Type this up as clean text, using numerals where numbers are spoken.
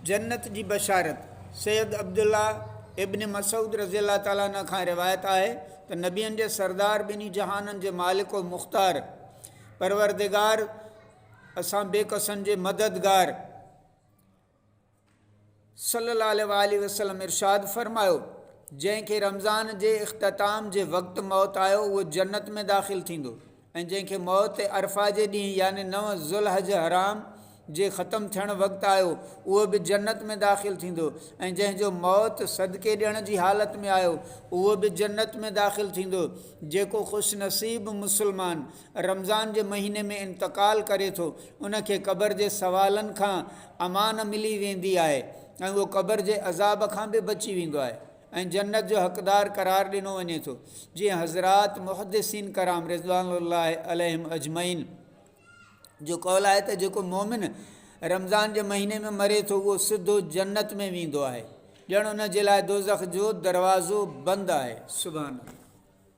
जन्नत जी बशारत। सैयद अब्दुल्ला इब्न मसूद रज़ियल्लाहु ताला अन्हु खां रिवायत आहे त नबियनि जे सरदार ॿिन्ही जहाननि जे मालिक व मुख़्तार परवरदिगार असां बेकसनि जे मददगार सल्लल्लाहु अलैहि वसल्लम इरशाद फरमायो, जंहिंखे रमज़ान जे इख़्तिताम जे वक़्तु मौत आयो उहो जन्नत में दाख़िल थींदो, ऐं जंहिंखे मौत अरफ़ा जे ॾींहुं यानी 9 ज़ुल्हज हराम जे ख़त्म थियण वक़्तु आयो उहो बि जन्नत में दाख़िल थींदो, ऐं जंहिंजो मौत सदके ॾियण जी हालत में आयो उहो बि जन्नत में दाख़िल थींदो। जेको ख़ुशनसीब मुसलमान रमज़ान जे महीने में इंतकाल करे थो उनखे क़ब्र जे सवालनि खां अमान मिली वेंदी आहे ऐं उहो क़ब्र जे अज़ाब खां बि बची वेंदो आहे ऐं जन्नत जो हक़दार करार ॾिनो वञे थो। जीअं हज़रात मुहद्दिसीन कराम रिज़वानुल्लाहि अलैहिम अजमईन जो कौल आहे त जेको मोमिन रमज़ान जे महीने में मरे थो उहो सिधो जन्नत में वेंदो आहे, ॼण उन जे लाइ दोज़ख जो दरवाज़ो बंदि आहे। सुभान अल्लाह।